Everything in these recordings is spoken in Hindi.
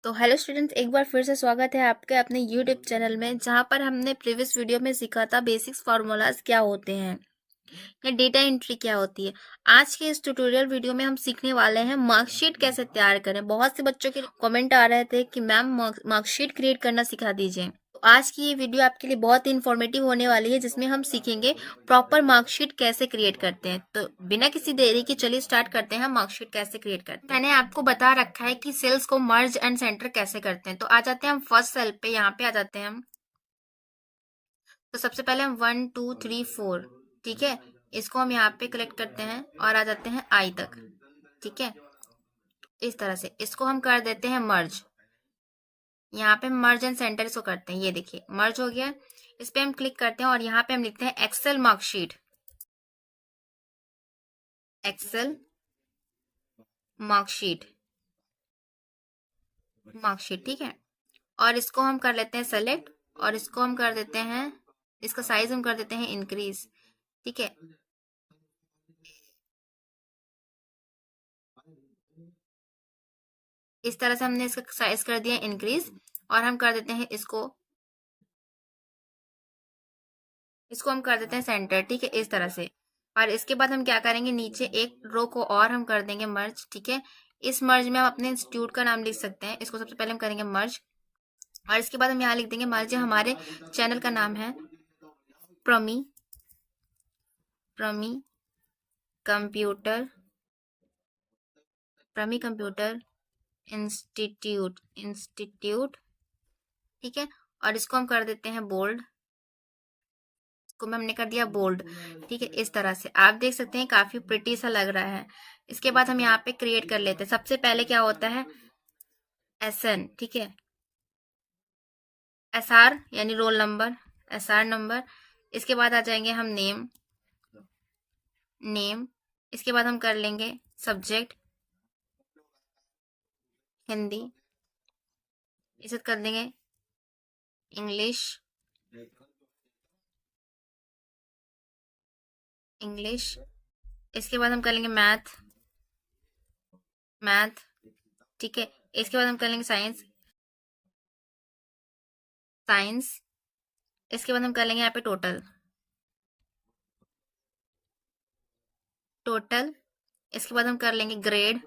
तो हेलो स्टूडेंट्स, एक बार फिर से स्वागत है आपके अपने यूट्यूब चैनल में, जहां पर हमने प्रीवियस वीडियो में सीखा था बेसिक्स फार्मूलाज क्या होते हैं या डेटा एंट्री क्या होती है। आज के इस ट्यूटोरियल वीडियो में हम सीखने वाले हैं मार्कशीट कैसे तैयार करें। बहुत से बच्चों के कमेंट आ रहे थे कि मैम मार्कशीट क्रिएट करना सिखा दीजिए। तो आज की ये वीडियो आपके लिए बहुत ही इन्फॉर्मेटिव होने वाली है, जिसमें हम सीखेंगे प्रॉपर मार्कशीट कैसे क्रिएट करते हैं। तो बिना किसी देरी के चलिए स्टार्ट करते हैं मार्कशीट कैसे क्रिएट करते हैं। मैंने आपको बता रखा है कि सेल्स को मर्ज एंड सेंटर कैसे करते हैं। तो आ जाते हैं हम फर्स्ट सेल पे, यहाँ पे आ जाते हैं हम। तो सबसे पहले हम 1 2 3 4, ठीक है, इसको हम यहाँ पे कलेक्ट करते हैं और आ जाते हैं आई तक। ठीक है, इस तरह से इसको हम कर देते हैं मर्ज। यहाँ पे मर्ज एंड सेंटर इसको करते हैं, ये देखिए मर्ज हो गया। इस पे हम क्लिक करते हैं और यहाँ पे हम लिखते हैं Excel marksheet, Excel marksheet, marksheet, ठीक है। और इसको हम कर लेते हैं सेलेक्ट और इसको हम कर देते हैं, इसका साइज हम कर देते हैं इंक्रीज। ठीक है, इस तरह से हमने इसका साइज कर दिया इंक्रीज और हम कर देते हैं इसको हम कर देते हैं सेंटर। ठीक है, इस तरह से। और इसके बाद हम क्या करेंगे, नीचे एक रो को और हम कर देंगे मर्ज। ठीक है, इस मर्ज में हम अपने इंस्टीट्यूट का नाम लिख सकते हैं। इसको सबसे पहले हम करेंगे मर्ज और इसके बाद हम यहाँ लिख देंगे मर्ज। हमारे चैनल का नाम है प्रमी प्रमी कंप्यूटर प्रमी कंप्यूटर इंस्टीट्यूट। ठीक है, और इसको हम कर देते हैं बोल्ड, को हमने कर दिया बोल्ड। ठीक है, इस तरह से आप देख सकते हैं काफी प्रिटी सा लग रहा है। इसके बाद हम यहाँ पे क्रिएट कर लेते हैं। सबसे पहले क्या होता है, एसएन, ठीक है, एसआर यानी रोल नंबर, एसआर नंबर। इसके बाद आ जाएंगे हम नेम, नेम। इसके बाद हम कर लेंगे सब्जेक्ट हिंदी, इसे कर देंगे इंग्लिश, इंग्लिश। इसके बाद हम कर लेंगे मैथ, मैथ, ठीक है। इसके बाद हम कर लेंगे साइंस, साइंस। इसके बाद हम कर लेंगे यहाँ पे टोटल, टोटल। इसके बाद हम कर लेंगे ग्रेड,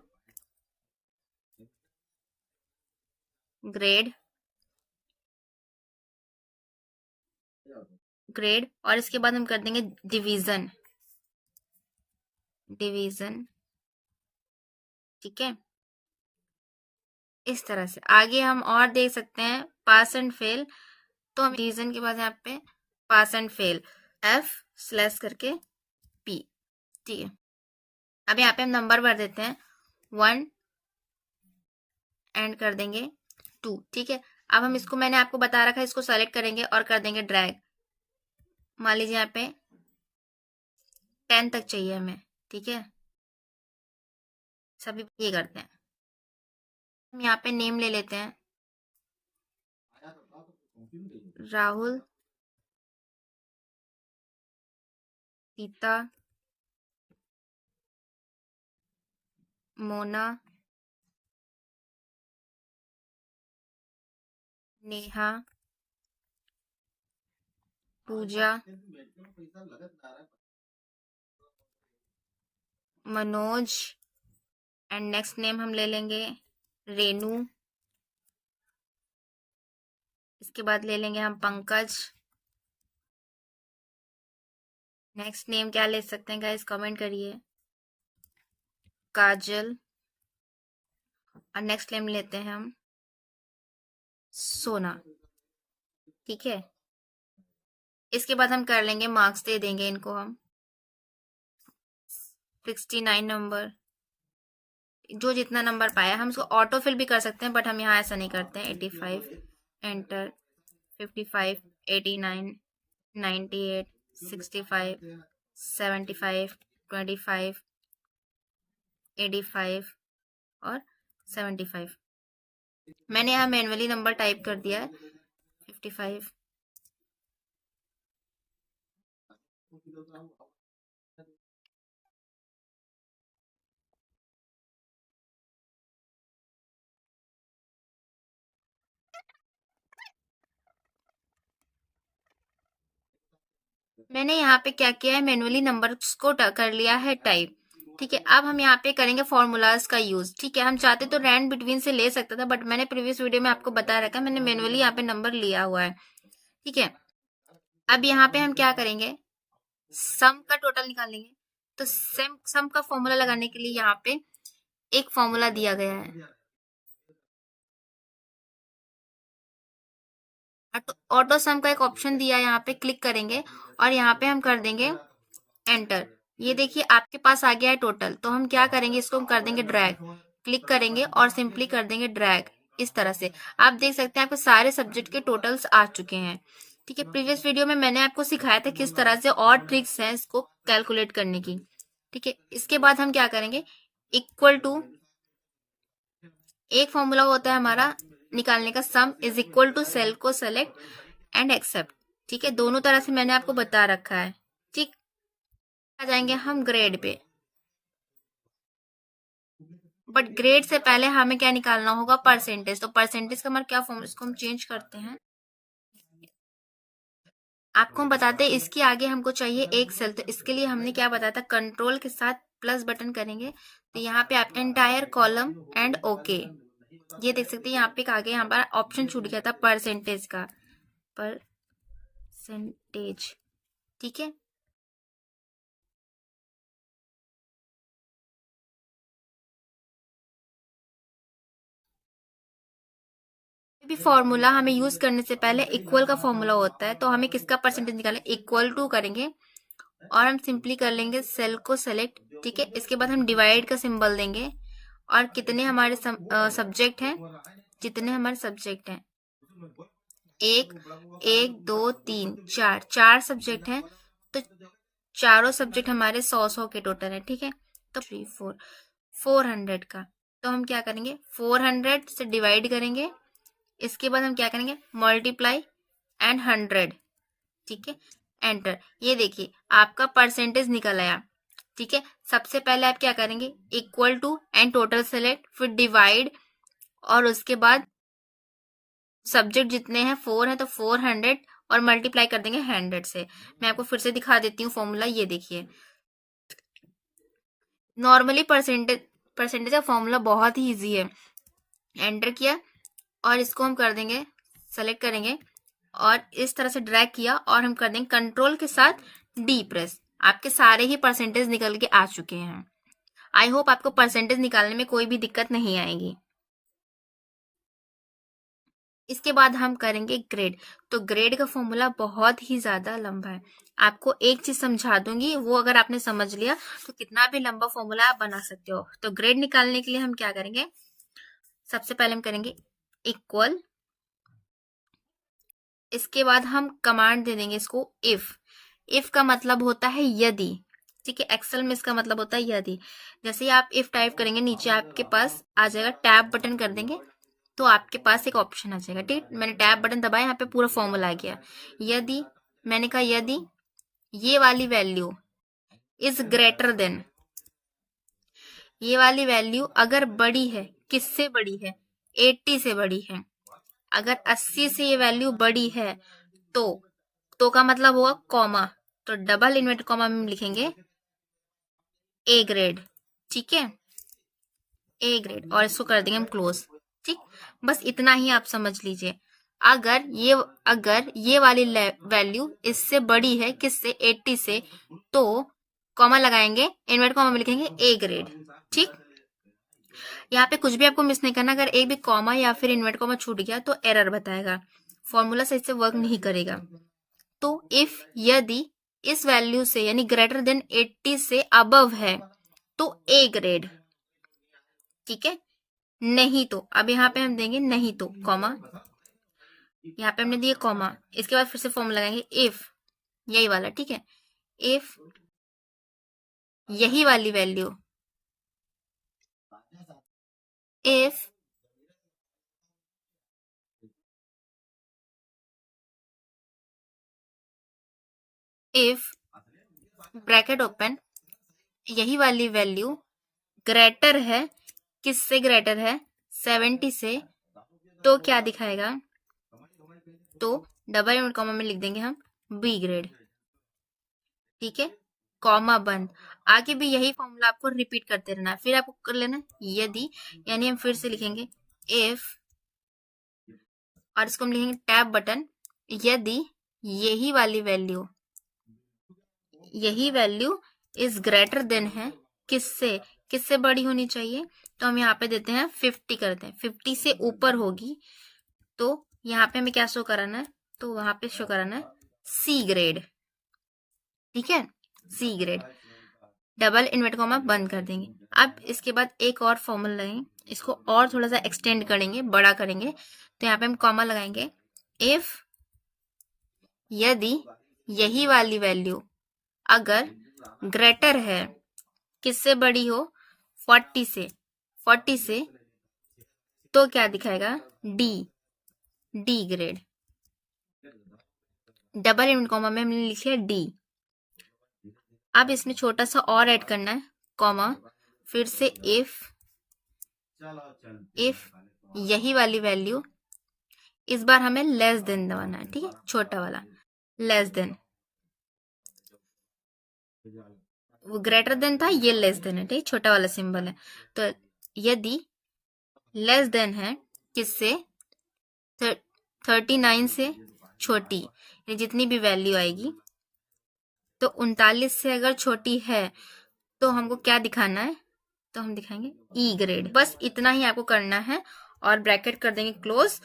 ग्रेड, ग्रेड। और इसके बाद हम कर देंगे डिवीजन, डिवीजन, ठीक है। इस तरह से आगे हम और देख सकते हैं पास एंड फेल। तो हम डिवीजन के बाद यहाँ पे पास एंड फेल, एफ स्लैश करके पी, ठीक है। अब यहाँ पे हम नंबर भर देते हैं 1 एंड कर देंगे 2, ठीक है। अब हम इसको, मैंने आपको बता रखा है, इसको सेलेक्ट करेंगे और कर देंगे ड्रैग। मान लीजिए यहाँ पे 10 तक चाहिए हमें, ठीक है। सभी ये करते हैं। हम यहाँ पे नेम ले लेते हैं, राहुल, सीता, मोना, नेहा, पूजा, मनोज। एंड नेक्स्ट नेम हम ले लेंगे रेनू। इसके बाद ले लेंगे हम पंकज। नेक्स्ट नेम क्या ले सकते हैं गाइस, कमेंट करिए, काजल। और नेक्स्ट नेम लेते हैं हम सोना, ठीक है। इसके बाद हम कर लेंगे मार्क्स, दे देंगे इनको हम 69 नंबर, जो जितना नंबर पाया। हम इसको ऑटो फिल भी कर सकते हैं, बट हम यहाँ ऐसा नहीं करते हैं। 85 एंटर, 55 89 98 65 75 25 85 और 75। मैंने यहाँ मैनुअली नंबर टाइप कर दिया है 55। मैंने यहाँ पे क्या किया है, मैनुअली नंबर्स को कर लिया है टाइप। ठीक है, अब हम यहाँ पे करेंगे फॉर्मूलाज का यूज। ठीक है, हम चाहते तो रैंड बिटवीन से ले सकता था, बट मैंने प्रीवियस वीडियो में आपको बता रखा है, मैंने मैनुअली यहाँ पे नंबर लिया हुआ है। ठीक है, अब यहाँ पे हम क्या करेंगे, सम का टोटल निकालेंगे। तो सम का फॉर्मूला लगाने के लिए यहाँ पे एक फॉर्मूला दिया गया है, ऑटो सम का एक ऑप्शन दिया है, यहाँ पे क्लिक करेंगे और यहाँ पे हम कर देंगे एंटर। ये देखिए आपके पास आ गया है टोटल। तो हम क्या करेंगे, इसको हम कर देंगे ड्रैग, क्लिक करेंगे और सिंपली कर देंगे ड्रैग। इस तरह से आप देख सकते हैं आपके सारे सब्जेक्ट के टोटल्स आ चुके हैं। ठीक है, प्रीवियस वीडियो में मैंने आपको सिखाया था किस तरह से और ट्रिक्स हैं इसको कैलकुलेट करने की। ठीक है, इसके बाद हम क्या करेंगे, इक्वल टू, एक फॉर्मूला होता है हमारा निकालने का, sum is equal to cell को सेलेक्ट एंड एक्सेप्ट। ठीक है, दोनों तरह से मैंने आपको बता रखा है। ठीक, आ जाएंगे हम ग्रेड पे, बट ग्रेड से पहले हमें क्या निकालना होगा, परसेंटेज। तो परसेंटेज का हमारा क्या फॉर्म, इसको हम चेंज करते हैं। आपको हम बताते हैं इसके आगे हमको चाहिए एक सेल, तो इसके लिए हमने क्या बताया था, कंट्रोल के साथ प्लस बटन करेंगे तो यहाँ पे आप एंटायर कॉलम एंड ओके, ये देख सकते हैं यहाँ पे आगे हमारा ऑप्शन छूट गया था परसेंटेज का, परसेंटेज। ठीक है, भी फॉर्मूला हमें यूज करने से पहले इक्वल का फॉर्मूला होता है, तो हमें किसका परसेंटेज निकालें, इक्वल टू करेंगे और हम सिंपली कर लेंगे सेल को सेलेक्ट। ठीक है, इसके बाद हम डिवाइड का सिंबल देंगे और कितने हमारे सब्जेक्ट हैं, जितने हमारे सब्जेक्ट हैं, एक एक दो तीन चार, चार सब्जेक्ट हैं, तो चारों सब्जेक्ट हमारे 100 के टोटल है। ठीक है, तो 400 का, तो हम क्या करेंगे, 400 से डिवाइड करेंगे, इसके बाद हम क्या करेंगे, मल्टीप्लाई एंड 100। ठीक है, एंटर। ये देखिए आपका परसेंटेज निकल आया। ठीक है, सबसे पहले आप क्या करेंगे, equal to and total select, फिर डिवाइड और उसके बाद सब्जेक्ट जितने हैं 4 है तो 400 और मल्टीप्लाई कर देंगे 100 से। मैं आपको फिर से दिखा देती हूँ फॉर्मूला, ये देखिए नॉर्मली परसेंटेज का फॉर्मूला बहुत ही इजी है। एंटर किया और इसको हम कर देंगे, सेलेक्ट करेंगे और इस तरह से ड्रैग किया और हम कर देंगे कंट्रोल के साथ डी प्रेस। आपके सारे ही परसेंटेज निकल के आ चुके हैं। आई होप आपको परसेंटेज निकालने में कोई भी दिक्कत नहीं आएगी। इसके बाद हम करेंगे ग्रेड। तो ग्रेड का फॉर्मूला बहुत ही ज्यादा लंबा है, आपको एक चीज समझा दूंगी, वो अगर आपने समझ लिया तो कितना भी लंबा फॉर्मूला आप बना सकते हो। तो ग्रेड निकालने के लिए हम क्या करेंगे, सबसे पहले हम करेंगे इक्वल, इसके बाद हम कमांड दे देंगे इसको इफ का मतलब होता है यदि। ठीक है, एक्सेल में इसका मतलब होता है यदि। जैसे ही आप इफ टाइप करेंगे नीचे आपके पास आ जाएगा, टैब बटन कर देंगे तो आपके पास एक ऑप्शन आ जाएगा। ठीक, मैंने टैब बटन दबाया, यहाँ पे पूरा फॉर्मूला आ गया। यदि, मैंने कहा यदि ये वाली वैल्यू इज ग्रेटर देन, ये वाली वैल्यू अगर बड़ी है, किससे बड़ी है, 80 से बड़ी है। अगर 80 से ये वैल्यू बड़ी है तो का मतलब होगा कॉमा, तो डबल इन्वर्टेड कॉमा में लिखेंगे ए ग्रेड। ठीक है, ए ग्रेड और इसको कर देंगे हम क्लोज। ठीक, बस इतना ही आप समझ लीजिए। अगर ये वाली वैल्यू इससे बड़ी है, किससे, 80 से, तो कॉमा लगाएंगे, इन्वर्ट कॉमा में लिखेंगे ए ग्रेड। ठीक, यहाँ पे कुछ भी आपको मिस नहीं करना, अगर एक भी कॉमा या फिर इन्वर्ट कॉमा छूट गया तो एरर बताएगा, फॉर्मूला सही से वर्क नहीं करेगा। तो इफ, यदि इस वैल्यू से यानी ग्रेटर देन 80 से अबव है तो ए ग्रेड। ठीक है, नहीं तो, अब यहाँ पे हम देंगे नहीं तो कॉमा, यहाँ पे हमने दिए कॉमा, इसके बाद फिर से फॉर्मूला लगाएंगे इफ, यही वाला। ठीक है, इफ यही वाली वैल्यू, इफ ब्रैकेट ओपन, यही वाली वैल्यू ग्रेटर है, किससे ग्रेटर है, 70 से, तो क्या दिखाएगा, तो डबल इन्वर्ट कॉमा में लिख देंगे हम बी ग्रेड। ठीक है, कॉमा बंद। आगे भी यही फॉर्मूला आपको रिपीट करते रहना है। फिर आपको कर लेना यदि, यानी हम फिर से लिखेंगे इफ, और इसको हम लिखेंगे टैब बटन, यदि यही वाली वैल्यू, यही वैल्यू इज ग्रेटर देन है, किससे, किससे बड़ी होनी चाहिए, तो हम यहाँ पे देते हैं 50 करते हैं। 50 से ऊपर होगी तो यहाँ पे हमें क्या शो कराना है, तो वहां पे शो कराना है सी ग्रेड। ठीक है, C grade, double invert comma बंद कर देंगे। अब इसके बाद एक और फॉर्मूला है, इसको और थोड़ा सा एक्सटेंड करेंगे, बड़ा करेंगे, तो यहाँ पे हम कॉमा लगाएंगे इफ, यदि यही वाली वैल्यू अगर ग्रेटर है, किससे बड़ी हो, 40 से, 40 से, तो क्या दिखाएगा, D, D grade. Double invert comma में हमने लिखा डी। अब इसमें छोटा सा और ऐड करना है, कॉमा, फिर से इफ, इफ यही वाली वैल्यू, इस बार हमें लेस देन दबाना है, ठीक है, छोटा वाला लेस देन, वो ग्रेटर देन था, ये लेस देन है, ठीक, छोटा वाला सिंबल है। तो यदि लेस देन है किससे, 39 से छोटी, जितनी भी वैल्यू आएगी, तो 39 से अगर छोटी है तो हमको क्या दिखाना है, तो हम दिखाएंगे ई ग्रेड। बस इतना ही आपको करना है और ब्रैकेट कर देंगे क्लोज।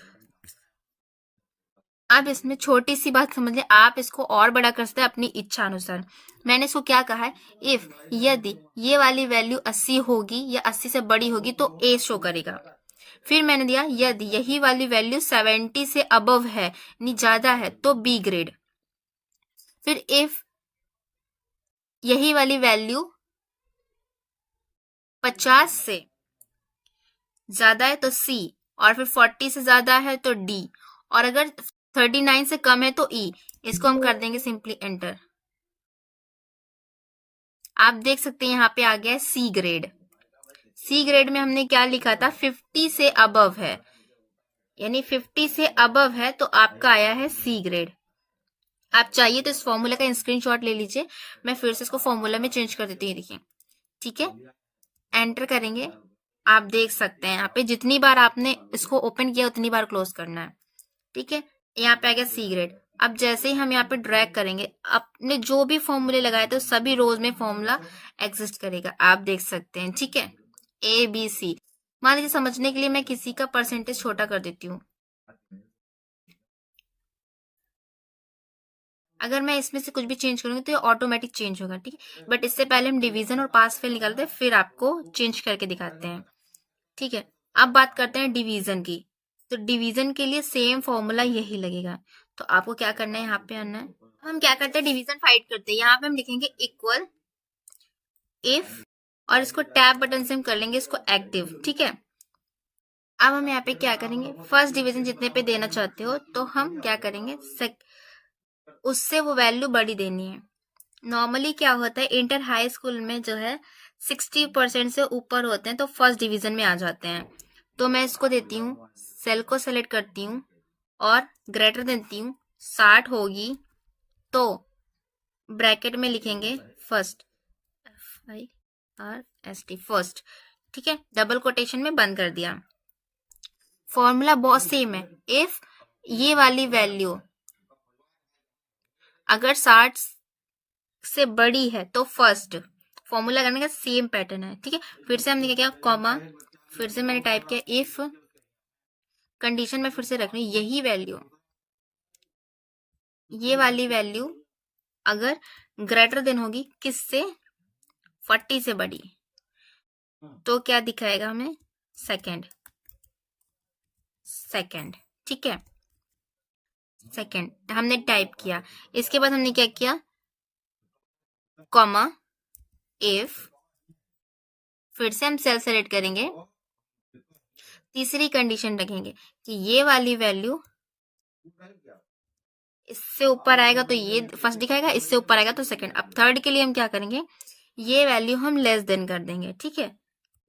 अब इसमें छोटी सी बात समझ लें, आप इसको और बड़ा कर सकते हैं अपनी इच्छा अनुसार। मैंने इसको क्या कहा है, इफ, यदि ये वाली वैल्यू 80 होगी या 80 से बड़ी होगी तो ए शो करेगा। फिर मैंने दिया यदि यही वाली वैल्यू 70 से अबव है, यानी ज्यादा है, तो बी ग्रेड। फिर इफ यही वाली वैल्यू 50 से ज्यादा है तो सी, और फिर 40 से ज्यादा है तो डी, और अगर 39 से कम है तो ई। इसको हम कर देंगे सिंपली एंटर। आप देख सकते हैं यहाँ पे आ गया है सी ग्रेड। सी ग्रेड में हमने क्या लिखा था, 50 से अबव है, यानी 50 से अबव है तो आपका आया है सी ग्रेड। आप चाहिए तो इस फॉर्मूला का स्क्रीनशॉट ले लीजिए, मैं फिर से इसको फॉर्मूला में चेंज कर देती हूँ, देखिए, ठीक है, एंटर करेंगे। आप देख सकते हैं यहाँ पे जितनी बार आपने इसको ओपन किया उतनी बार क्लोज करना है, ठीक है। यहाँ पे आ गया सी ग्रेड। अब जैसे ही हम यहाँ पे ड्रैग करेंगे, आपने जो भी फॉर्मूले लगाए थे सभी रोज में फॉर्मूला एग्जिस्ट करेगा, आप देख सकते हैं, ठीक है, ए बी सी। मान लीजिए समझने के लिए मैं किसी का परसेंटेज छोटा कर देती हूँ, अगर मैं इसमें से कुछ भी चेंज करूंगी तो ये ऑटोमेटिक चेंज होगा, ठीक है। बट इससे पहले हम डिवीजन और पास फेल निकालते हैं, फिर आपको चेंज करके दिखाते हैं, ठीक है। अब बात करते हैं डिवीजन की। तो डिवीजन के लिए सेम फॉर्मूला यही लगेगा, तो आपको क्या करना है, यहाँ पे आना है। हम क्या करते हैं, डिवीजन फाइट करते हैं, यहाँ पे हम लिखेंगे इक्वल इफ, और इसको टैब बटन से हम कर लेंगे इसको एक्टिव, ठीक है। अब हम यहाँ पे क्या करेंगे, फर्स्ट डिवीजन जितने पे देना चाहते हो तो हम क्या करेंगे, उससे वो वैल्यू बड़ी देनी है। नॉर्मली क्या होता है, इंटर हाई स्कूल में जो है 60% से ऊपर होते हैं तो फर्स्ट डिवीजन में आ जाते हैं। तो मैं इसको देती हूँ, सेल को सेलेक्ट करती हूँ और ग्रेटर देती हूँ, 60 होगी तो ब्रैकेट में लिखेंगे फर्स्ट, FIRST, फर्स्ट, ठीक है, डबल कोटेशन में बंद कर दिया। फॉर्मूला बहुत सेम है, इफ ये वाली वैल्यू अगर 60 से बड़ी है तो फर्स्ट, फॉर्मूला करने का सेम पैटर्न है, ठीक है। फिर से हमने क्या किया, कॉमा, फिर से मैंने टाइप किया इफ, कंडीशन में फिर से रख रही हूँ, यही वैल्यू, ये वाली वैल्यू अगर ग्रेटर देन होगी किससे, 40 से बड़ी, तो क्या दिखाएगा हमें, सेकेंड, सेकेंड, ठीक है, सेकेंड हमने टाइप किया। इसके बाद हमने क्या किया, कॉमा, इफ, फिर से हम सेल सेलेक्ट करेंगे, तीसरी कंडीशन रखेंगे कि ये वाली वैल्यू इससे ऊपर आएगा तो ये फर्स्ट दिखाएगा, इससे ऊपर आएगा तो सेकंड। अब थर्ड के लिए हम क्या करेंगे, ये वैल्यू हम लेस देन कर देंगे, ठीक है,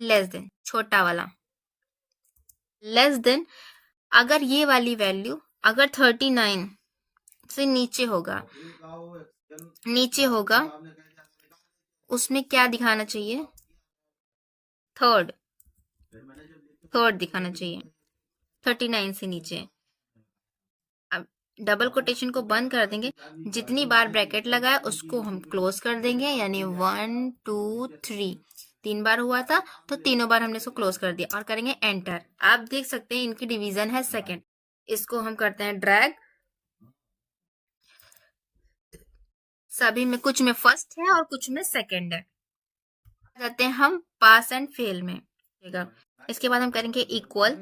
लेस देन, छोटा वाला लेस देन। अगर ये वाली वैल्यू अगर 39 से नीचे होगा नीचे होगा उसमें क्या दिखाना चाहिए, थर्ड, थर्ड दिखाना चाहिए 39 से नीचे। अब डबल कोटेशन को बंद कर देंगे, जितनी बार ब्रैकेट लगाए उसको हम क्लोज कर देंगे, यानी 1 2 3, 3 बार हुआ था तो तीनों बार हमने इसको क्लोज कर दिया और करेंगे एंटर। आप देख सकते हैं इनकी डिवीजन है सेकंड। इसको हम करते हैं ड्रैग, सभी में कुछ में फर्स्ट है और कुछ में सेकंड है। जाते हैं हम पास एंड फेल में, ठीक है। इसके बाद हम करेंगे इक्वल,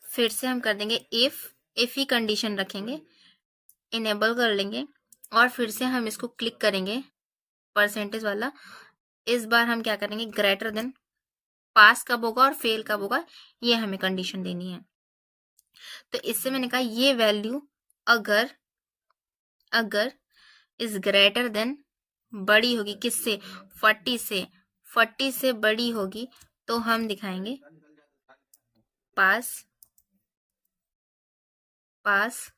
फिर से हम कर देंगे इफ ही कंडीशन रखेंगे, इनेबल कर लेंगे और फिर से हम इसको क्लिक करेंगे परसेंटेज वाला। इस बार हम क्या करेंगे, ग्रेटर देन, पास कब होगा और फेल कब होगा ये हमें कंडीशन देनी है। तो इससे मैंने कहा ये वैल्यू अगर अगर इज ग्रेटर देन, बड़ी होगी किससे, 40 से, 40 से बड़ी होगी तो हम दिखाएंगे पास, पास,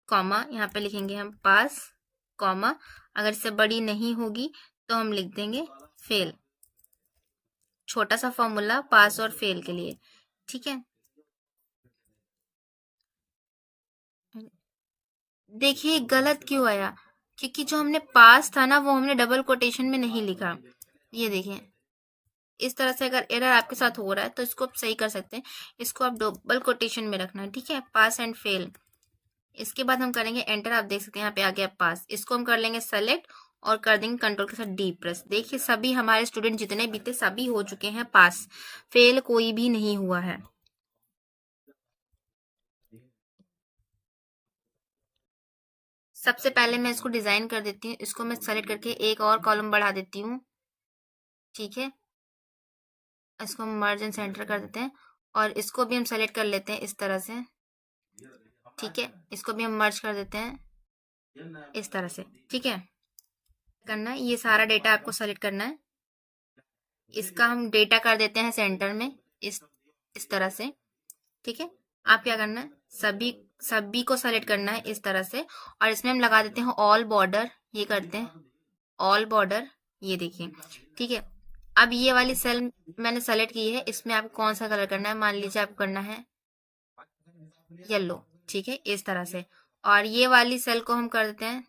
कॉमा, यहाँ पे लिखेंगे हम पास, कॉमा, अगर इससे बड़ी नहीं होगी तो हम लिख देंगे फेल। छोटा सा फॉर्मूला पास और फेल के लिए, ठीक है। देखिए गलत क्यों आया, क्योंकि जो हमने पास था ना वो हमने डबल कोटेशन में नहीं लिखा। ये देखिए इस तरह से अगर एरर आपके साथ हो रहा है तो इसको आप सही कर सकते हैं, इसको आप डबल कोटेशन में रखना है, ठीक है, पास एंड फेल। इसके बाद हम करेंगे एंटर, आप देख सकते हैं यहाँ पे आ गया पास। इसको हम कर लेंगे सेलेक्ट और कर देंगे कंट्रोल के साथ डी प्रेस। देखिए सभी हमारे स्टूडेंट जितने भी थे सभी हो चुके हैं पास, फेल कोई भी नहीं हुआ है। सबसे पहले मैं इसको डिजाइन कर देती हूँ, इसको मैं सेलेक्ट करके एक और कॉलम बढ़ा देती हूँ, ठीक है। इसको हम मर्ज एंड सेंटर कर देते हैं और इसको भी हम सेलेक्ट कर लेते हैं इस तरह से, ठीक है। इसको भी हम मर्ज कर देते हैं इस तरह से, ठीक है। करना है ये सारा डेटा आपको सेलेक्ट करना है, इसका हम डेटा कर देते हैं सेंटर में, इस तरह से, ठीक है। आप क्या करना है, सभी सभी को सेलेक्ट करना है इस तरह से और इसमें हम लगा देते हैं ऑल बॉर्डर, ये करते हैं ऑल बॉर्डर, ये देखिए, ठीक है। अब ये वाली सेल मैंने सेलेक्ट की है, इसमें आपको कौन सा कलर करना है, मान लीजिए आपको करना है येलो, ठीक है, इस तरह से। और ये वाली सेल को हम कर देते हैं,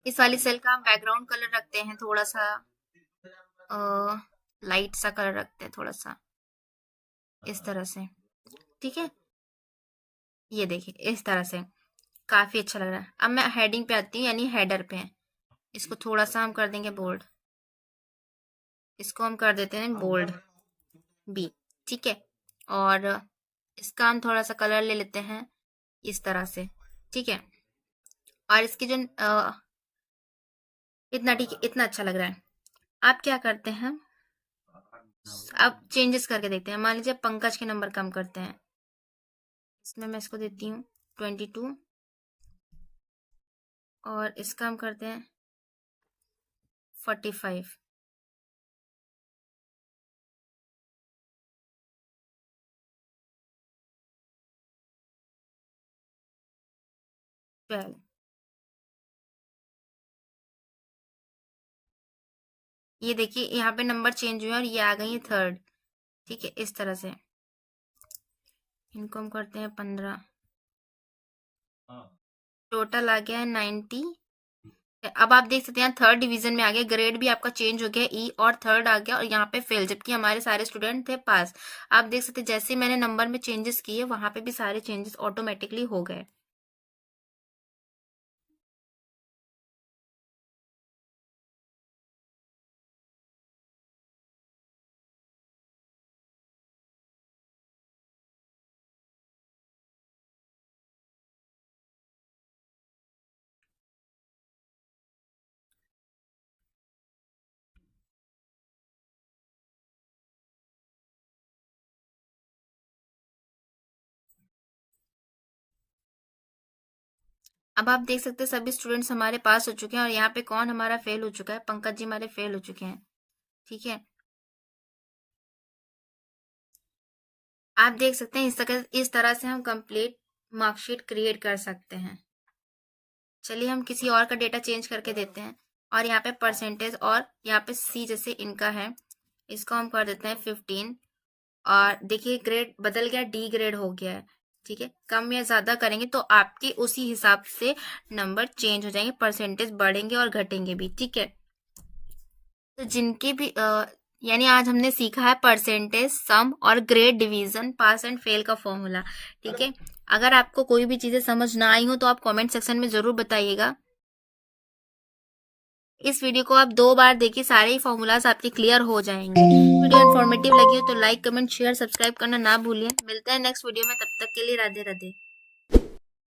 इस वाली सेल का हम बैकग्राउंड कलर रखते हैं थोड़ा सा लाइट सा कलर रखते हैं थोड़ा सा इस तरह से, ठीक है। ये देखिए इस तरह से काफी अच्छा लग रहा है। अब मैं हेडिंग पे आती हूँ, यानी हेडर पे, इसको थोड़ा सा हम कर देंगे बोल्ड, इसको हम कर देते हैं बोल्ड बी, ठीक है। और इसका हम थोड़ा सा कलर ले लेते हैं इस तरह से, ठीक है। और इसकी जो इतना, ठीक है, इतना अच्छा लग रहा है। आप क्या करते हैं, अब चेंजेस करके देखते हैं। मान लीजिए पंकज के नंबर कम करते हैं, इसमें मैं इसको देती हूँ 22 और इसका हम करते हैं 45, 12। ये देखिए यहाँ पे नंबर चेंज हुए और ये आ गई है थर्ड, ठीक है, इस तरह से। इनको हम करते हैं 15, टोटल आ गया है 90। अब आप देख सकते हैं थर्ड डिवीजन में आ गया, ग्रेड भी आपका चेंज हो गया ई और थर्ड आ गया और यहाँ पे फेल, जबकि हमारे सारे स्टूडेंट थे पास। आप देख सकते हैं जैसे मैंने नंबर में चेंजेस किए वहां पे भी सारे चेंजेस ऑटोमेटिकली हो गए। अब आप देख सकते हैं सभी स्टूडेंट्स हमारे पास हो चुके हैं और यहाँ पे कौन हमारा फेल हो चुका है, पंकज जी हमारे फेल हो चुके हैं, ठीक है। आप देख सकते हैं इस तरह से हम कंप्लीट मार्कशीट क्रिएट कर सकते हैं। चलिए हम किसी और का डेटा चेंज करके देते हैं और यहाँ पे परसेंटेज और यहाँ पे सी जैसे इनका है, इसको हम कर देते हैं 15 और देखिए ग्रेड बदल गया, डी ग्रेड हो गया है। ठीक है, कम या ज़्यादा करेंगे तो आपके उसी हिसाब से नंबर चेंज हो जाएंगे, परसेंटेज बढ़ेंगे और घटेंगे भी। ठीक है, तो जिनके भी यानी आज हमने सीखा है परसेंटेज, सम और grade division, pass and fail का फॉर्मूला। ठीक है, अगर आपको कोई भी चीज़ें समझ ना आई हो तो आप कमेंट सेक्शन में ज़रूर बताइएगा। इस वीडियो को आप 2 बार देखिए, सारे ही फॉर्मूलाज आपके क्लियर हो जाएंगे। वीडियो इन्फॉर्मेटिव लगी हो तो लाइक, कमेंट, शेयर, सब्सक्राइब करना ना भूलिए। मिलते हैं नेक्स्ट वीडियो में, तब तक के लिए राधे राधे।